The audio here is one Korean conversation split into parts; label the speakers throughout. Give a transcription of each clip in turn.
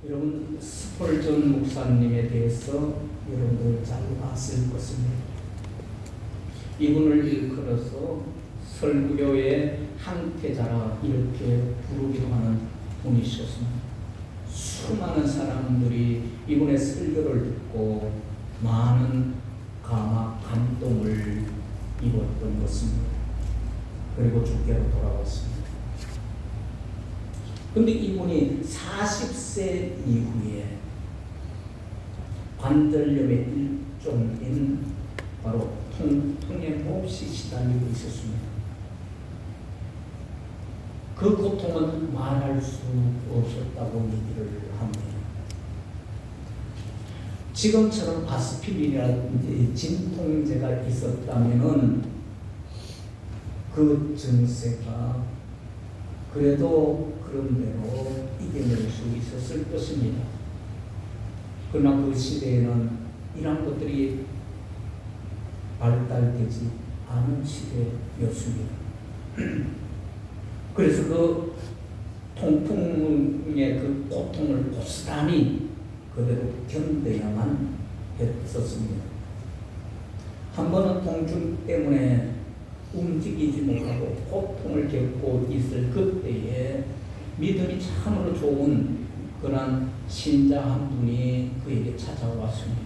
Speaker 1: 여러분 스펄전 목사님에 대해서 여러분들 잘 아실 것입니다. 이분을 일컬어서 설교의 항태자라 이렇게 부르기도 하는 분이셨습니다. 수많은 사람들이 이분의 설교를 듣고 많은 감동을 입었던 것입니다. 그리고 주께로 돌아왔습니다. 근데 이분이 40세 이후에 관절염의 일종인 바로 통풍에 몹시 시달리고 있었습니다. 그 고통은 말할 수 없었다고 얘기를 합니다. 지금처럼 아스피린이라든지 진통제가 있었다면은 그 증세가 그래도 그런 대로 이겨낼 수 있었을 것입니다. 그러나 그 시대에는 이런 것들이 발달되지 않은 시대였습니다. 그래서 그 통풍의 그 고통을 고스란히 그대로 견뎌야만 했었습니다. 한 번은 통증 때문에 움직이지 못하고 고통을 겪고 있을 그때에 믿음이 참으로 좋은 그런 신자 한 분이 그에게 찾아왔습니다.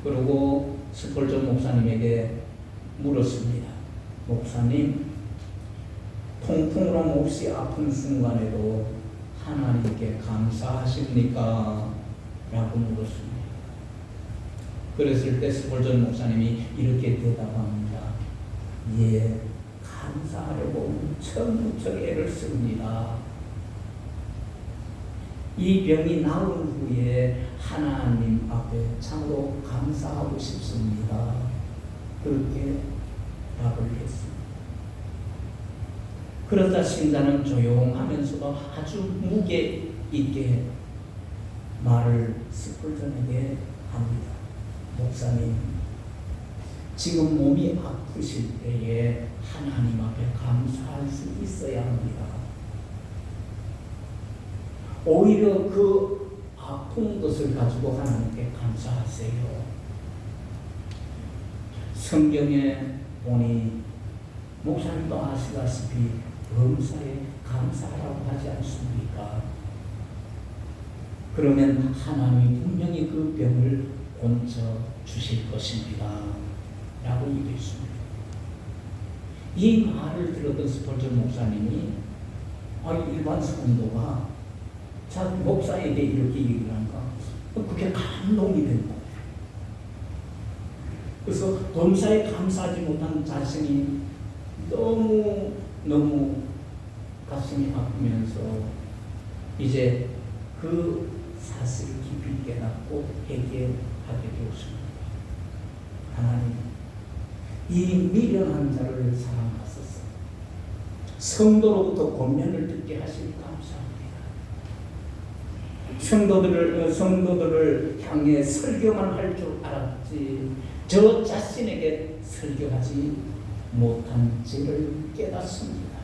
Speaker 1: 그리고 스펄전 목사님에게 물었습니다. 목사님, 통풍으로 몹시 아픈 순간에도 하나님께 감사하십니까? 라고 물었습니다. 그랬을 때 스펄전 목사님이 이렇게 대답합니다. 예, 감사하려고 무척 애를 씁니다. 이 병이 나은 후에 하나님 앞에 참으로 감사하고 싶습니다. 그렇게 답을 했습니다. 그러자 신자는 조용하면서도 아주 무게 있게 말을 스펄전에게 합니다. 목사님, 지금 몸이 아프실 때에 하나님 앞에 감사할 수 있어야 합니다. 오히려 그 아픈 것을 가지고 하나님께 감사하세요. 성경에 보니 목사님도 아시다시피 범사에 감사하라고 하지 않습니까? 그러면 하나님이 분명히 그 병을 고쳐 주실 것입니다. 라고 얘기했습니다. 이 말을 들었던 스펄전 목사님이 일반 성도가 자 목사에게 이렇게 얘기를 한가? 그게 감동이 된 거예요. 그래서 범사에 감사하지 못한 자신이 너무 가슴이 아프면서 이제 그 사실을 깊이 깨닫고 회개하게 되었습니다. 하나님, 이 미련한 자를 사랑하소서. 성도로부터 권면을 듣게 하시니 감사합니다. 성도들을 향해 설교만 할 줄 알았지 저 자신에게 설교하지 못한 죄를 깨닫습니다.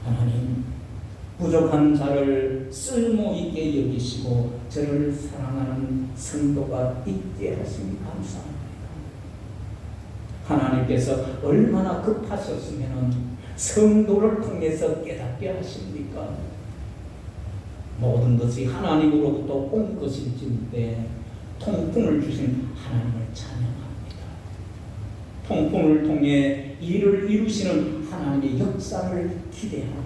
Speaker 1: 하나님, 부족한 자를 쓸모있게 여기시고 저를 사랑하는 성도가 있게 하시니 감사합니다. 하나님께서 얼마나 급하셨으면 성도를 통해서 깨닫게 하십니까? 모든 것이 하나님으로부터 온 것일지 때 통풍을 주신 하나님을 찬양합니다. 통풍을 통해 일을 이루시는 하나님의 역사를 기대합니다.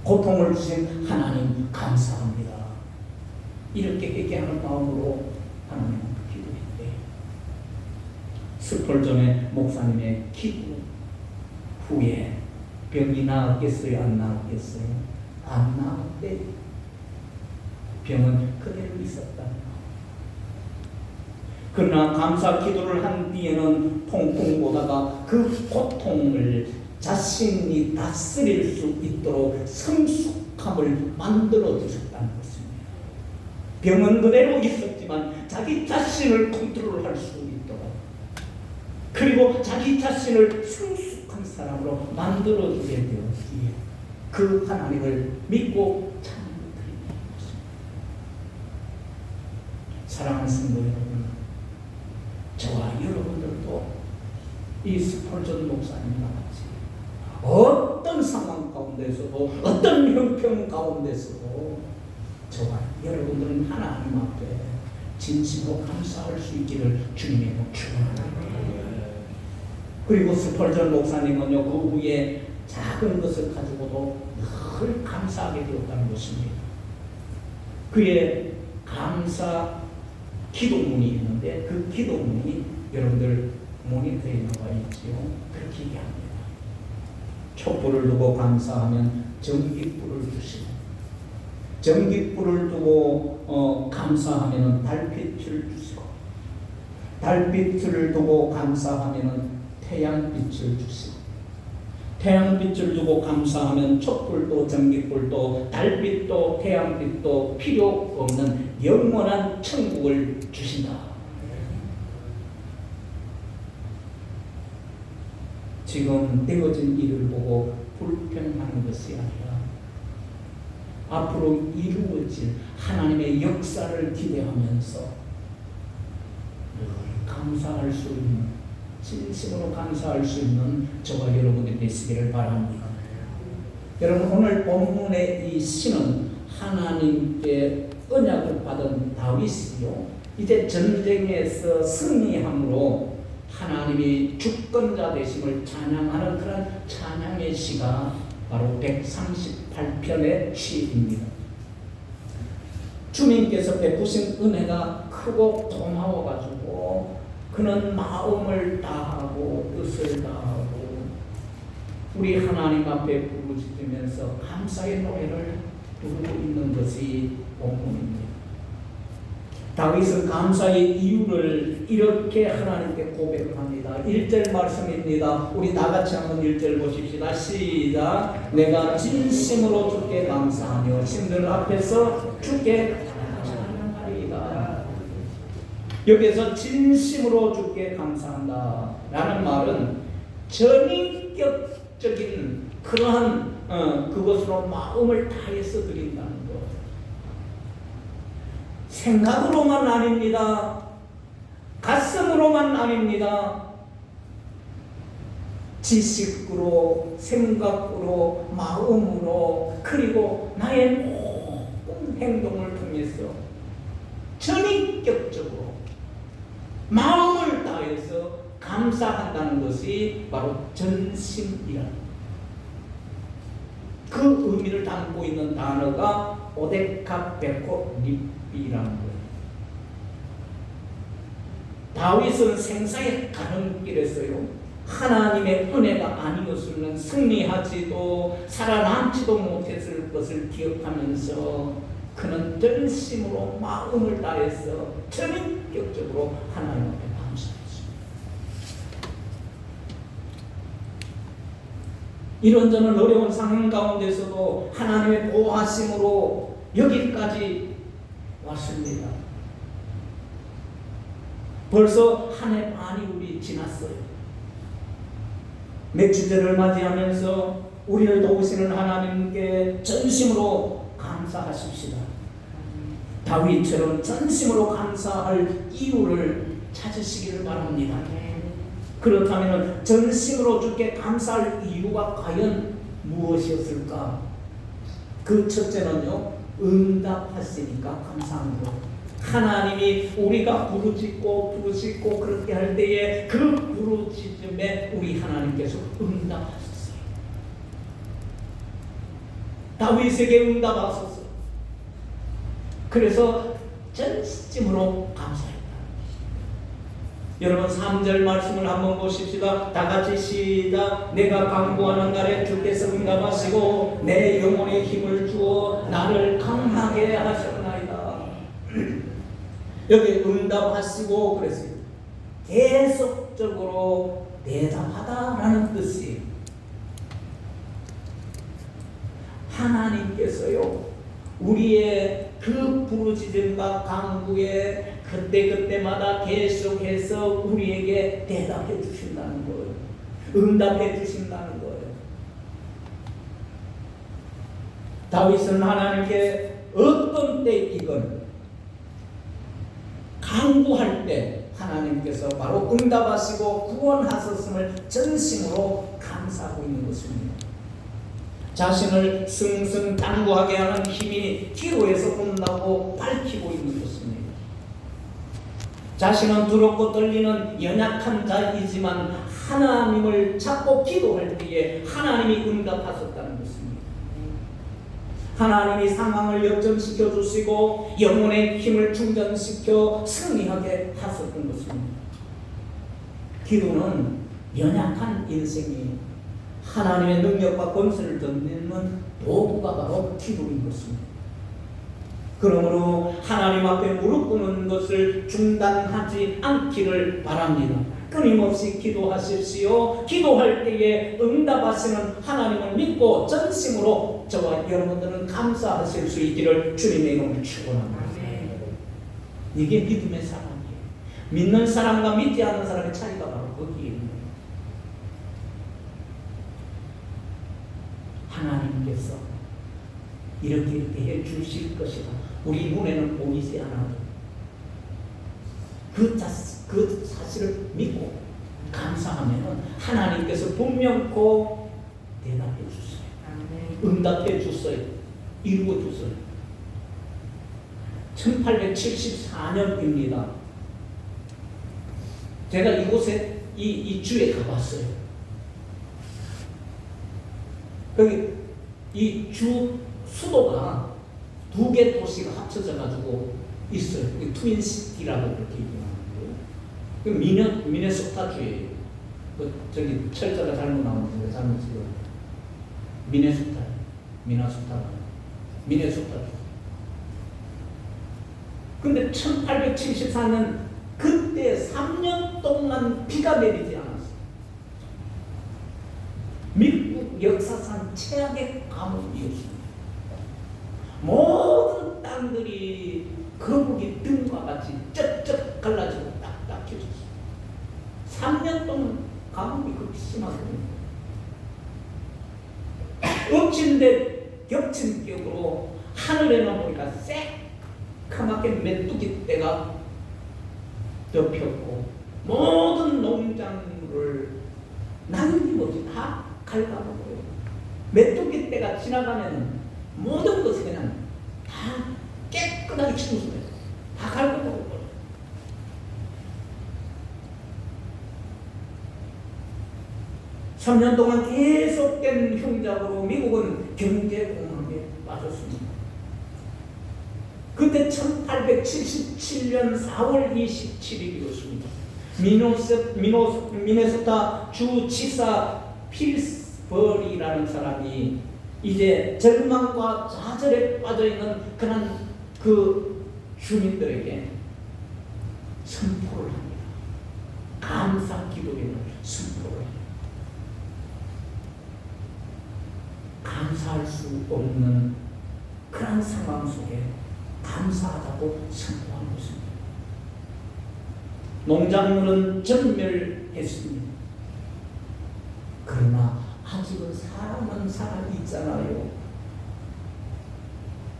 Speaker 1: 고통을 주신 하나님 감사합니다. 이렇게 회개하는 마음으로 하나님 앞에 기도했대요. 스펄전의 목사님의 기도 후에 병이 나았겠어요? 안 나았겠어요? 안 나았대. 병은 그대로 있었다. 그러나 감사 기도를 한 뒤에는 통풍보다가 그 고통을 자신이 다스릴 수 있도록 성숙함을 만들어 주셨다는 것입니다. 병은 그대로 있었지만 자기 자신을 컨트롤할 수 있도록, 그리고 자기 자신을 성숙한 사람으로 만들어 주게 되었기에 그 하나님을 믿고 찬양드립니다. 사랑하는 성도 여러분, 저와 여러분들도 이 스펄전 목사님과 같이 어떤 상황 가운데서도 어떤 형편 가운데서도 저와 여러분들은 하나님 앞에 진심으로 감사할 수 있기를 주님의 축원합니다. 그리고 스펄전 목사님은요, 그 후에 작은 것을 가지고도 늘 감사하게 되었다는 것입니다. 그의 감사 기도문이 있는데 그 기도문이 여러분들 모니터에 나와 있지요. 그렇게 얘기합니다. 촛불을 두고 감사하면 전깃불을 주시고, 전깃불을 두고 감사하면 달빛을 주시고, 달빛을 두고 감사하면 태양빛을 주시고, 태양빛을 두고 감사하면 촛불도 전깃불도 달빛도 태양빛도 필요 없는 영원한 천국을 주신다. 지금 되어진 일을 보고 불평하는 것이 아니라 앞으로 이루어질 하나님의 역사를 기대하면서 감사할 수 있는, 진심으로 감사할 수 있는 저와 여러분이 되시기를 바랍니다. 여러분, 오늘 본문의 이 시는 하나님께 언약을 받은 다윗이요, 이제 전쟁에서 승리함으로 하나님이 주권자 되심을 찬양하는 그런 찬양의 시가 바로 138편의 시입니다. 주님께서 베푸신 은혜가 크고 고마워가지고 그는 마음을 다하고 뜻을 다하고 우리 하나님 앞에 부르짖으면서 감사의 노래를 부르고 있는 것이 본문입니다. 다윗은 감사의 이유를 이렇게 하나님께 고백을 합니다. 1절 말씀입니다. 우리 다같이 한번 1절 보십시다. 시작. 내가 진심으로 주께 감사하며 신들 앞에서 주께 찬양하리이다. 여기서 진심으로 주께 감사한다 라는 말은 전인격적인 그러한 그것으로 마음을 다해서 드린다는 것, 생각으로만 아닙니다. 가슴으로만 아닙니다. 지식으로, 생각으로, 마음으로, 그리고 나의 모든 행동을 통해서 전인격적으로 마음을 다해서 감사한다는 것이 바로 전심이라는 그 의미를 담고 있는 단어가 오데카베코 립비라는 거예요. 다윗은 생사의 가는길에서요, 하나님의 은혜가 아니었으면 승리하지도 살아남지도 못했을 것을 기억하면서 그는 전심으로 마음을 다해서 전인격적으로 하나님 앞에 감사했습니다. 이런저런 어려운 상황 가운데서도 하나님의 보호하심으로 여기까지 왔습니다. 벌써 한 해 반이 우리 지났어요. 맥주제를 맞이하면서 우리를 도우시는 하나님께 전심으로 감사하십시다. 다윗처럼 전심으로 감사할 이유를 찾으시기를 바랍니다. 그렇다면 전심으로 주께 감사할 이유가 과연 무엇이었을까? 그 첫째는요, 응답하시니까 감사한 것. 하나님이 우리가 부르짖고 그렇게 할 때에 그 부르짖음에 우리 하나님께서 응답하셨어요. 다윗에게 응답하셨어요. 그래서 전심으로 감사했다. 여러분 3절 말씀을 한번 보십시다. 다같이 시작. 내가 강구하는 날에 주께서 응답하시고 내 영혼에 힘을 주어 나를 강하게 하셨나이다. 여기 응답하시고 그랬어요. 계속적으로 대답하다라는 뜻이, 하나님께서요 우리의 그 부르짖음과 간구에 그때마다 계속해서 우리에게 대답해 주신다는 거예요. 응답해 주신다는 거예요. 다윗은 하나님께 어떤 때이건 간구할 때 하나님께서 바로 응답하시고 구원하셨음을 전심으로 감사하고 있는 것입니다. 자신을 승승장구하게 하는 힘이 기도에서 온다고 밝히고 있는 것입니다. 자신은 두렵고 떨리는 연약한 자이지만 하나님을 찾고 기도할 때에 하나님이 응답하셨다는 것입니다. 하나님이 상황을 역전시켜 주시고 영혼의 힘을 충전시켜 승리하게 하셨던 것입니다. 기도는 연약한 인생이 하나님의 능력과 권세를 드리는 도구가 바로 기도인 것입니다. 그러므로 하나님 앞에 무릎 꿇는 것을 중단하지 않기를 바랍니다. 끊임없이 기도하십시오. 기도할 때에 응답하시는 하나님을 믿고 전심으로 저와 여러분들은 감사하실 수 있기를 주님의 이름으로 축원합니다. 이게 믿음의 사람이에요. 믿는 사람과 믿지 않는 사람의 차이가 바로 거기에 있는 거예요. 하나님께서 이렇게 해 주실 것이다. 우리 눈에는 보이지 않아도 그 사실을 믿고 감사하면 하나님께서 분명코 대답해 주세요. 응답해 주세요. 이루어 주세요. 1874년입니다. 제가 이곳에 이 주에 가봤어요. 거기 이 주 수도가 두 개 도시가 합쳐져 가지고 있어요. 트윈시티라고 그렇게 얘기하는데요. 미네소타주예요. 저기 철자가 잘못 나오는데 잘못 쓰고 미네소타주. 근데 1874년 그때 3년 동안 비가 내리지 않았어요. 미국 역사상 최악의 가뭄이었습니다. 모든 땅들이 거북이 등과 같이 쩍쩍 갈라지고 딱딱해졌어요. 3년 동안 가뭄이 그렇게 심하거든요. 엎친 데 겹친 격으로 하늘에는 보니까 새카맣게 메뚜기 떼가 덮였고 모든 농작물을 남김없이 다 갉아먹어요. 메뚜기 떼가 지나가면 모든 것이 그냥 다 깨끗하게 치우쳐요. 다 갉아먹어요. 3년 동안 계속된 흉작으로 미국은 경제공황에 빠졌습니다. 그때 1877년 4월 27일이었습니다. 미네소타 주지사 필스버리라는 사람이 이제 절망과 좌절에 빠져있는 그런 그 주민들에게 선포를 합니다. 감사 기도를 선포를 합니다. 감사할 수 없는 그런 상황 속에 감사하다고 선포한 것입니다. 농작물은 전멸했습니다. 그러나 아직은 사람은 살아있잖아요.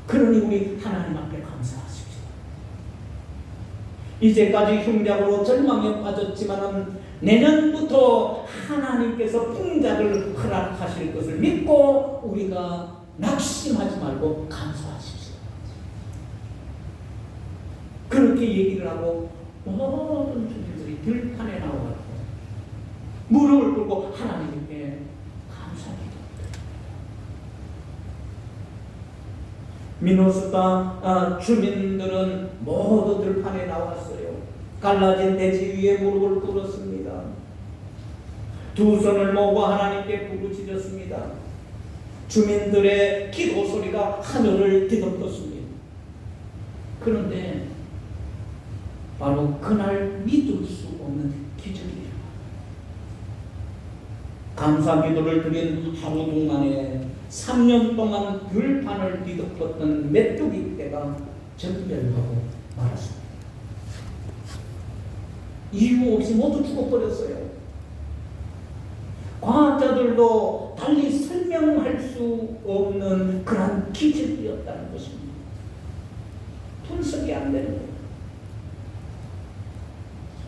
Speaker 1: 그러니 우리 하나님 앞에 감사하십시오. 이제까지 흉작으로 절망에 빠졌지만 내년부터 하나님께서 풍작을 허락하실 것을 믿고 우리가 낙심하지 말고 감사하십시오. 그렇게 얘기를 하고 모든 주민들이 들판에 나와서 무릎을 꿇고 하나님께 감사기도합니다. 미네소타 주민들은 모두 들판에 나왔어요. 갈라진 대지 위에 무릎을 꿇었습니다. 두 손을 모으고 하나님께 부르짖었습니다. 주민들의 기도 소리가 하늘을 뒤덮었습니다. 그런데 바로 그날 믿을 수 없는 기적이에요. 감사 기도를 드린 하루 동안에 3년 동안 들판을 뒤덮었던 메뚜기 떼가 전멸하고 말았습니다. 이유 없이 모두 죽어버렸어요. 과학자들도 달리 설명할 수 없는 그런 기적이었다는 것입니다. 분석이 안 되는 거예요.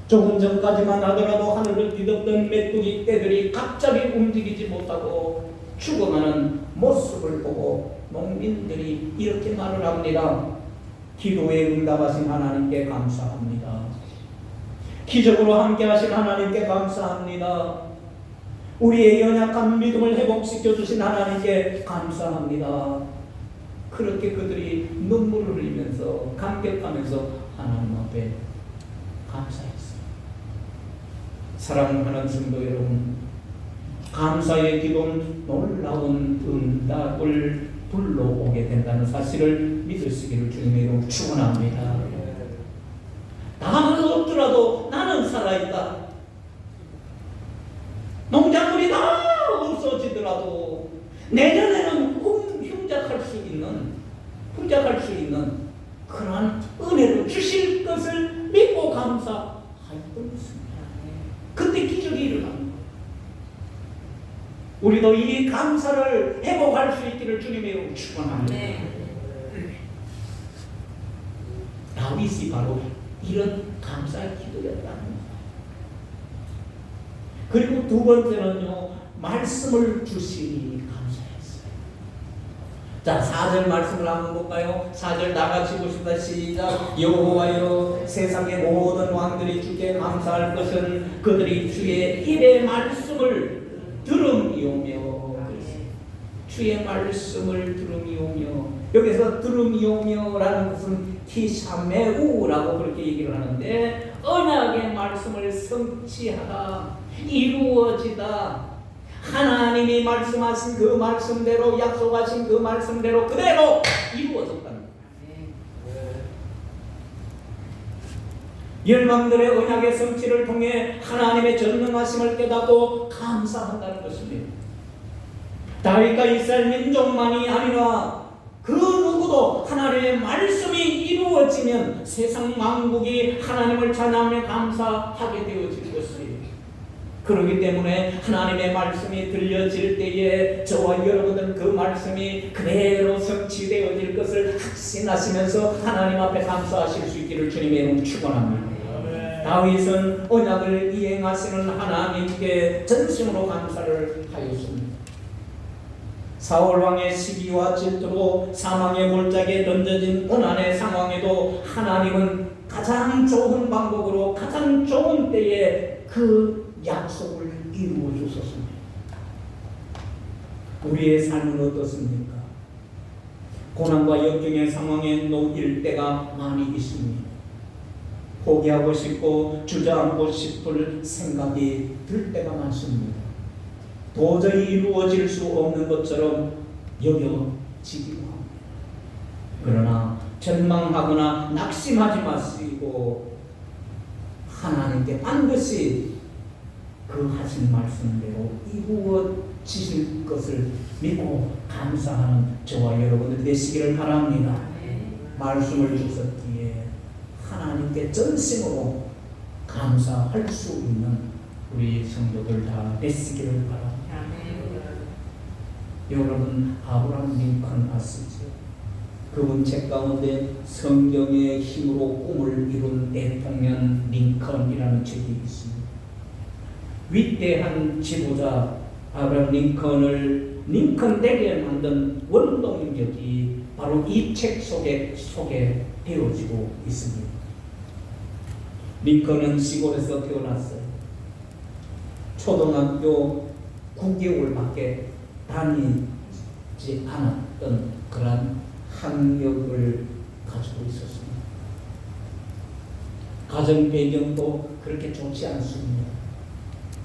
Speaker 1: 조금 전까지만 하더라도 하늘을 뒤덮던 메뚜기 떼들이 갑자기 움직이지 못하고 죽어가는 모습을 보고 농민들이 이렇게 말을 합니다. 기도에 응답하신 하나님께 감사합니다. 기적으로 함께하신 하나님께 감사합니다. 우리의 연약한 믿음을 회복시켜 주신 하나님께 감사합니다. 그렇게 그들이 눈물을 흘리면서 감격하면서 하나님 앞에 감사했어요. 사랑하는 성도 여러분, 감사의 기도는 놀라운 응답을 불러오게 된다는 사실을 믿으시기를 주님의 이름으로 축원합니다. 나는 없더라도 나는 살아있다. 농작물이 다 없어지더라도 내년에는 흉작할 수 있는 그러한 은혜를 주실 것을 믿고 감사하였던 것입니다. 그때 기적이 일어납니다. 우리도 이 감사를 회복할 수 있기를 주님의 이름으로 축원합니다. 다윗이 바로 이런 감사의 기도였다는 거예요. 그리고 두 번째는요, 말씀을 주시니 감사했어요. 자, 4절 말씀을 한번 볼까요? 4절 다같이 보시다 시작. 여호와여, 세상의 모든 왕들이 주께 감사할 것은 그들이 주의 입의 말씀을 들음이오며. 주의 말씀을 들음이오며. 여기서 들음이오며라는 것은 티샤메우라고 그렇게 얘기를 하는데, 언약의 말씀을 성취하다, 이루어지다, 하나님이 말씀하신 그 말씀대로, 약속하신 그 말씀대로 그대로 이루어졌다는 거예요. 열방들의 언약의 성취를 통해 하나님의 전능하심을 깨닫고 감사한다는 것입니다. 다윗과 이스라엘 민족만이 아니라 그 누구도 하나님의 말씀이 이루어지면 세상 만국이 하나님을 찬양하며 감사하게 되어질 것이에요. 그렇기 때문에 하나님의 말씀이 들려질 때에 저와 여러분들은 그 말씀이 그대로 성취되어질 것을 확신하시면서 하나님 앞에 감사하실 수 있기를 주님의 이름으로 축원합니다. 다윗은 언약을 이행하시는 하나님께 전심으로 감사를 하였습니다. 사울 왕의 시기와 질투로 사망의 몰짝에 던져진 고난의 상황에도 하나님은 가장 좋은 방법으로 가장 좋은 때에 그 약속을 이루어 주셨습니다. 우리의 삶은 어떻습니까? 고난과 역경의 상황에 놓일 때가 많이 있습니다. 포기하고 싶고 주저앉고 싶을 생각이 들 때가 많습니다. 도저히 이루어질 수 없는 것처럼 여겨지기도 합니다. 그러나 절망하거나 낙심하지 마시고 하나님께 반드시 그 하신 말씀대로 이루어지실 것을 믿고 감사하는 저와 여러분들 되시기를 바랍니다. 말씀을 주셨기에 하나님께 전심으로 감사할 수 있는 우리 성도들 다 되시기를 바랍니다. 여러분, 아브라함 링컨 아시죠? 그분 책 가운데 성경의 힘으로 꿈을 이룬 대통령 링컨이라는 책이 있습니다. 위대한 지도자 아브라함 링컨을 링컨 되게 만든 원동력이 바로 이 책 속에 소개되어지고 있습니다. 링컨은 시골에서 태어났어요. 초등학교 9개월밖에 다니지 않았던 그런 학력을 가지고 있었습니다. 가정 배경도 그렇게 좋지 않습니다.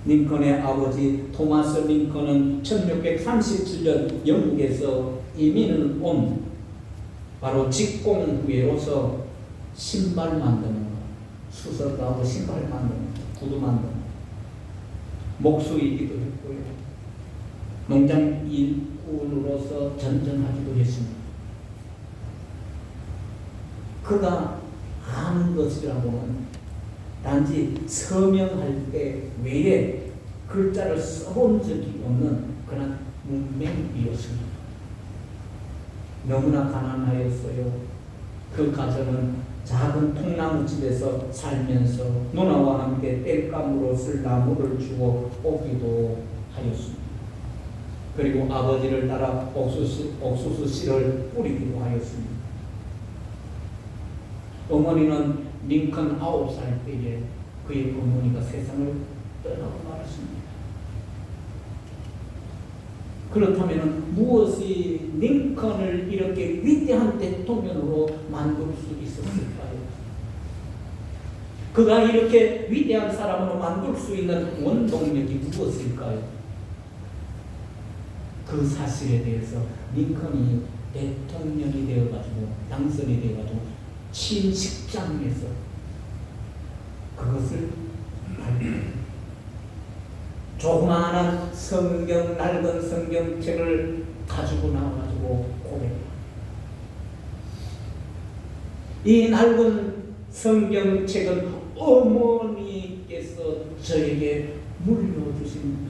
Speaker 1: 링컨의 아버지 토마스 링컨은 1637년 영국에서 이민을 온 바로 직공부에로서 신발 만드는 것, 수석하고 신발 만드는 것, 구두 만드는 것, 목수이기도 했고요. 농장 일꾼으로서 전전하기도 했습니다. 그가 아는 것이라고는 단지 서명할 때 외에 글자를 써본 적이 없는 그런 문맹이었습니다. 너무나 가난하였어요. 그 가정은 작은 통나무집에서 살면서 누나와 함께 땔감으로 쓸 나무를 주고 오기도 하였습니다. 그리고 아버지를 따라 옥수수 씨를 뿌리기도 하였습니다. 어머니는 링컨 9살 때에 그의 어머니가 세상을 떠나고 말았습니다. 그렇다면 무엇이 링컨을 이렇게 위대한 대통령으로 만들 수 있었을까요? 그가 이렇게 위대한 사람으로 만들 수 있는 원동력이 무엇일까요? 그 사실에 대해서 링컨이 대통령이 되어가지고 당선이 되어가지고 친식장에서 그것을 발표합니다. 조그마한 낡은 성경책을 가지고 나와가지고 고백합니다. 이 낡은 성경책은 어머니께서 저에게 물려주신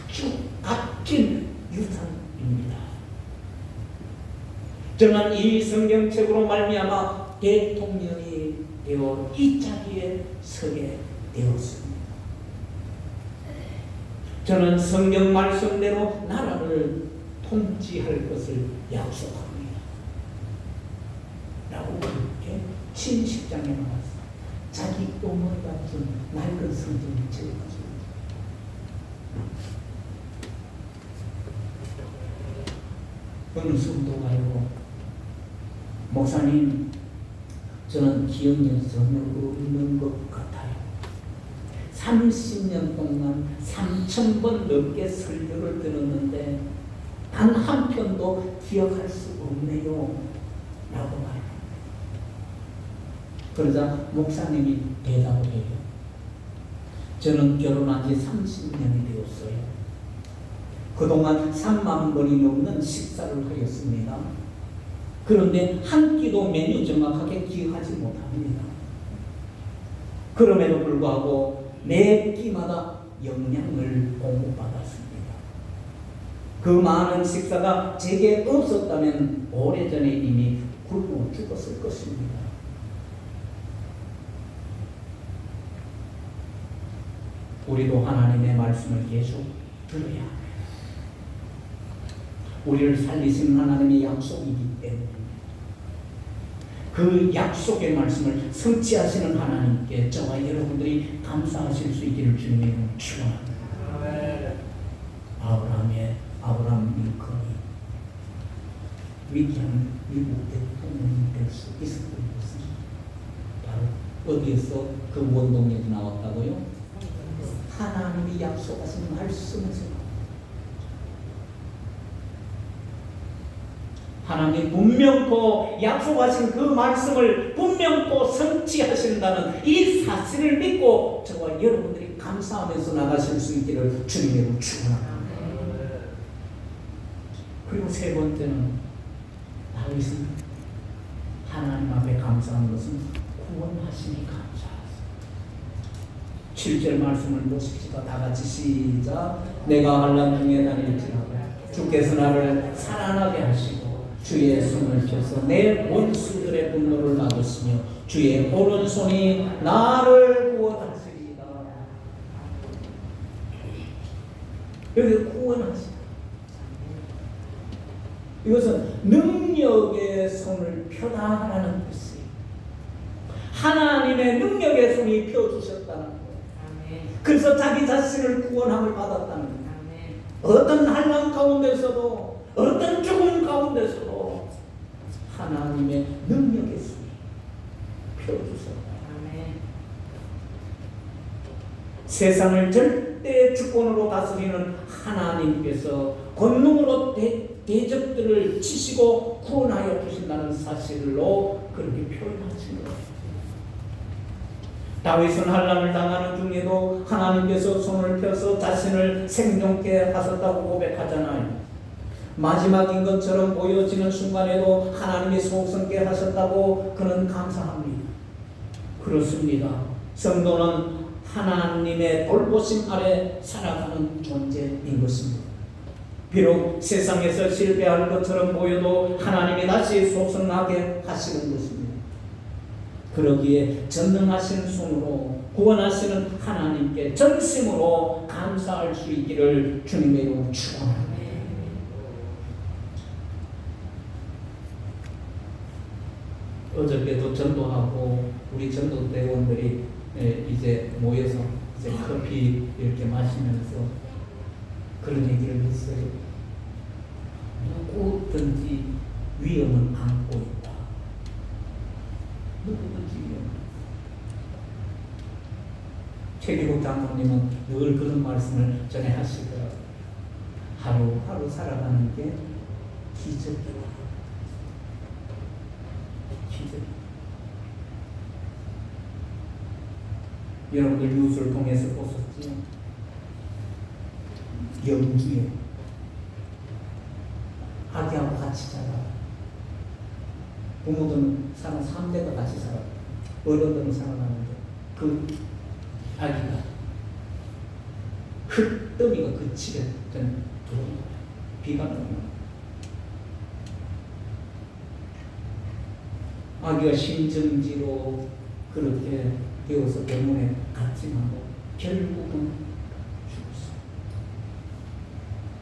Speaker 1: 아주 값진 유산입니다. 저는 이 성경책으로 말미암아 대통령이 되어 이 자리에 서게 되었습니다. 저는 성경 말씀대로 나라를 통치할 것을 약속합니다. 라고 그렇게 친식장에 나와서 자기 어머니 같은 낡은 성경을 책을 어느 성도가요, 목사님, 저는 기억력이 전혀 없는 것 같아요. 30년 동안 3,000번 넘게 설교를 들었는데 단 한 편도 기억할 수 없네요. 라고 말합니다. 그러자 목사님이 대답을 해요. 저는 결혼한 지 30년이 되었어요. 그동안 3만 번이 넘는 식사를 하였습니다. 그런데 한 끼도 메뉴 정확하게 기억하지 못합니다. 그럼에도 불구하고 매 끼마다 영양을 공급받았습니다. 그 많은 식사가 제게 없었다면 오래전에 이미 굶어 죽었을 것입니다. 우리도 하나님의 말씀을 계속 들어야 합니다. 우리를 살리시는 하나님의 약속이기 때문입니다. 그 약속의 말씀을 성취하시는 하나님께 저와 여러분들이 감사하실 수 있기를 주님의 이름으로 축원합니다. 아브라함 링컨이 위대한 미국 대통령이 될 수 있었던 것은 바로 어디에서 그 원동력이 나왔다고요? 하나님이 약속하신 말씀에서. 하나님 분명코 약속하신 그 말씀을 분명코 성취하신다는 이 사실을 믿고 저와 여러분들이 감사하면서 나가실 수 있기를 주님으로 축원합니다. 그리고 세 번째는 다윗은 하나님 앞에 감사한 것은 구원하시니 감사하세요. 7절 말씀을 보십시다. 다 같이 시작. 내가 환난 중에 다닐지라도 주께서 나를 살아나게 하시고 주의 손을 펴서 내 원수들의 분노를 막으시며 주의 오른손이 나를 구원하시리이다. 여기 구원하시다. 이것은 능력의 손을 펴다라는 뜻이에요. 하나님의 능력의 손이 펴주셨다는 거예요. 그래서 자기 자신을 구원함을 받았다는 거예요. 어떤 환난 가운데서도 어떤 죽음 가운데서도 하나님의 능력의 손이 펴주셨다. 세상을 절대 주권으로 다스리는 하나님께서 권능으로 대적들을 치시고 구원하여 주신다는 사실로 그렇게 표현하신 거예요. 다윗은 환난을 당하는 중에도 하나님께서 손을 펴서 자신을 생존케 하셨다고 고백하잖아요. 마지막인 것처럼 보여지는 순간에도 하나님이 속성케 하셨다고 그는 감사합니다. 그렇습니다. 성도는 하나님의 돌보심 아래 살아가는 존재인 것입니다. 비록 세상에서 실패할 것처럼 보여도 하나님이 다시 속성하게 하시는 것입니다. 그러기에 전능하신 손으로 구원하시는 하나님께 전심으로 감사할 수 있기를 주님의 이름으로 축원합니다. 어저께도 전도하고 우리 전도대원들이 이제 모여서 이제 커피 이렇게 마시면서 그런 얘기를 했어요. 누구든지 위험은 안고 있다. 누구든지 위험. 최기복 장로님은 늘 그런 말씀을 전해 하시더라고요. 하루하루 살아가는 게 기적이다. 기적. 여러분들 뉴스를 통해서 보셨지요? 영주에 아기하고 같이 자라. 부모들은 사람 3대가 같이 살아. 어른들은 살아가는데 그 아기가 흙더미가 그 집에 들어온 거야. 비가 오면 아기가 심정지로 그렇게 되어서 병원에 갔지만 결국은 죽었어.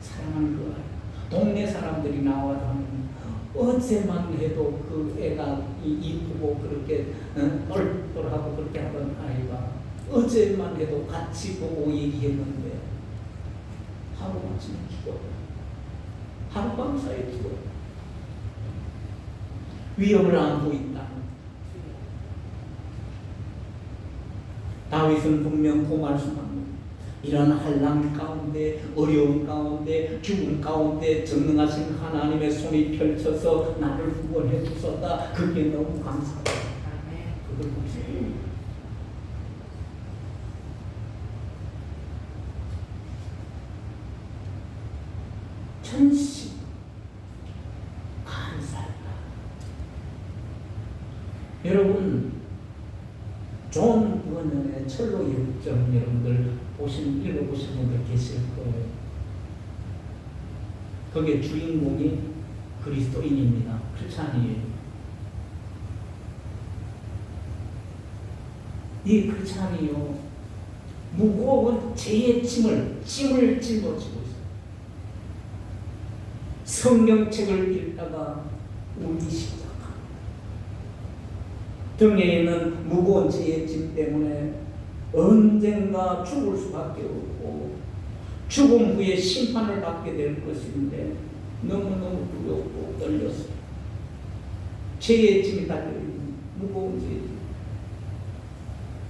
Speaker 1: 사랑하는 그 아이. 동네 사람들이 나와서 하는 어제만 해도 그 애가 이쁘고 그렇게 똘똘하고 그렇게 하던 아이가 어제만 해도 같이 보고 얘기했는데 하루아침에 죽어. 하룻밤 사이에 죽어. 위험을 안고 있다. 다윗은 분명 그 말씀합니다. 이런 한란 가운데, 어려운 가운데, 죽음 가운데 전능하신 하나님의 손이 펼쳐서 나를 구원해 주셨다. 그게 너무 감사하다. 그걸 보세요. 전심 감사하다. 여러분, 존 번연의 철로 역정 여러분들 읽어보신 분들 계실 거예요. 거기에 주인공이 그리스도인입니다. 크리스찬이에요. 이 크리스찬이요, 무거운 죄의 짐을 짊어지고 있어요. 성경책을 읽다가 울기 시작합니다. 등에 있는 무거운 죄의 짐 때문에 언젠가 죽을 수밖에 없고 죽음 후에 심판을 받게 될 것인데 너무너무 두렵고 떨렸어요. 죄의 짐이 달려있는 무거운 죄의 짐.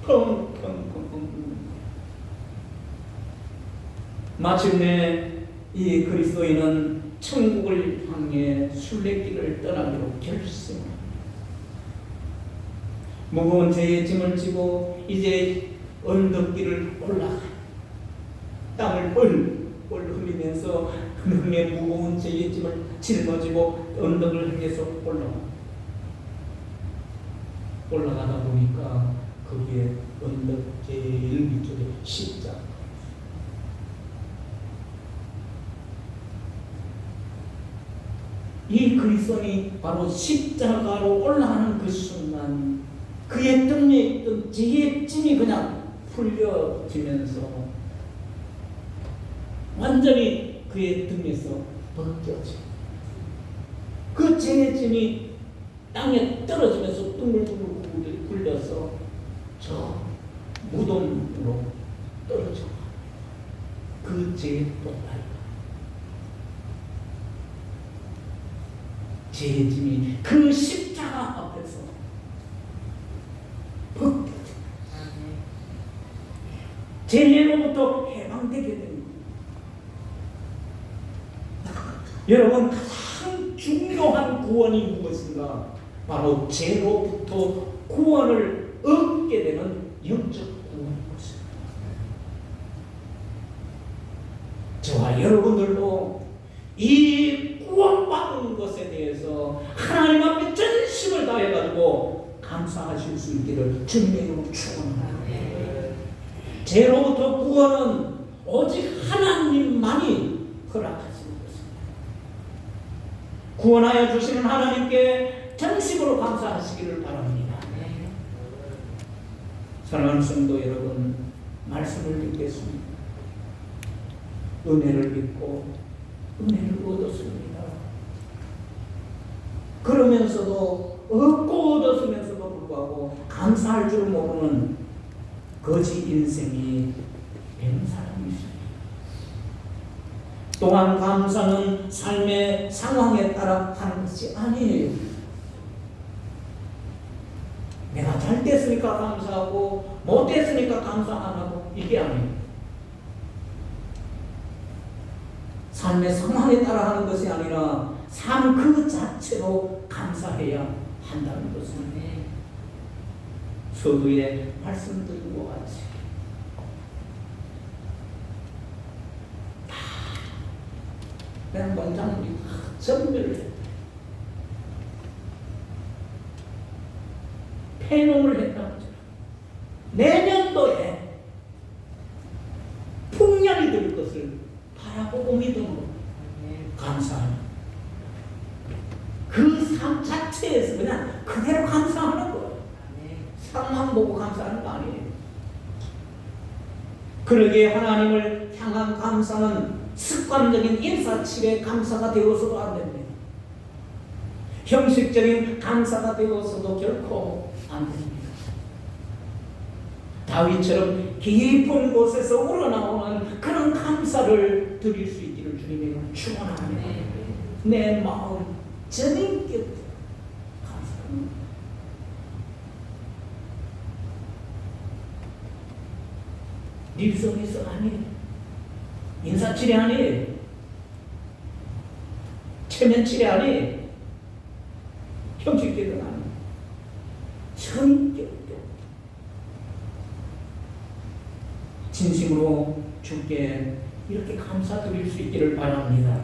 Speaker 1: 펑펑펑펑. 마침내 이 그리스도인은 천국을 향해 순례길을 떠나기로 결심합니다. 무거운 죄의 짐을 지고 이제 언덕길을 올라가 땅을 뻘뻘 흘리면서 흥의 무거운 죄의 짐을 짊어지고 언덕을 향해서 올라가다 보니까 거기에 언덕 제일 위쪽에 십자가. 이 그리스도인이 바로 십자가로 올라가는 그 순간 그의 등에 있던 죄의 짐이 그냥 풀려지면서 완전히 그의 등에서 벗겨져. 그 죄의 짐이 땅에 떨어지면서 둥글둥글 굴려서 저 무덤으로 떨어져. 그 죄의 보따리가. 죄의 짐이 그 십자가 앞에서 벗겨져. 죄로부터 해방되게 됩니다. 여러분, 가장 중요한 구원이 무엇인가? 바로 죄로부터 구원을 얻게 되는 영적 구원인 것입니다. 저와 여러분들도 이 구원받은 것에 대해서 하나님 앞에 전심을 다해가지고 감사하실 수 있기를 주님의 이름으로 축원합니다. 죄로부터 구원은 오직 하나님만이 허락하시는 것입니다. 구원하여 주시는 하나님께 전심으로 감사하시기를 바랍니다. 사랑하는 성도 여러분, 말씀을 믿겠습니다. 은혜를 믿고 은혜를 얻었습니다. 그러면서도 얻고 얻었으면서도 불구하고 감사할 줄 모르는 거지 인생이 되는 사람이 있습니다. 또한 감사는 삶의 상황에 따라 하는 것이 아니에요. 내가 잘 됐으니까 감사하고 못 됐으니까 감사 안 하고 이게 아니에요. 삶의 상황에 따라 하는 것이 아니라 삶 그 자체로 감사해야 한다는 것은 서두에 말씀드린 것 같이 다 그냥 농작물이 다 전멸을 했다. 폐농을 했다는 거죠. 내년도에 풍년이 될 것을 바라보고 믿음으로 감사하는 그 삶 자체에서 그냥 그대로 감사하는 거예요. 상황 보고 감사하는 거 아니에요. 그러기에 하나님을 향한 감사는 습관적인 인사치레 감사가 되어서도 안 됩니다. 형식적인 감사가 되어서도 결코 안 됩니다. 다윗처럼 깊은 곳에서 우러나오는 그런 감사를 드릴 수 있기를 주님의 축원합니다. 내 마음 주님께 감사합니다. 일성에서 아니에요. 인사치레 아니에요. 체면치레 아니에요. 형식적인 아니에요. 성격적 진심으로 주께 이렇게 감사드릴 수 있기를 바랍니다.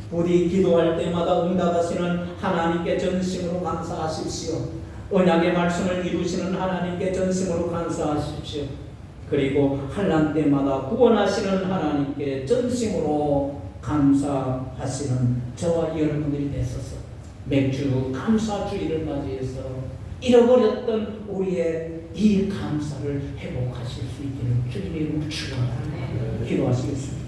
Speaker 1: 부디 기도할 때마다 응답하시는 하나님께 전심으로 감사하십시오. 언약의 말씀을 이루시는 하나님께 전심으로 감사하십시오. 그리고 환난 때마다 구원하시는 하나님께 전심으로 감사하시는 저와 여러분들이 되소서. 맥주 감사주의를 맞이해서 잃어버렸던 우리의 이 감사를 회복하실 수 있기를 주님의 이름으로 축원합니다. 기도하시겠습니다.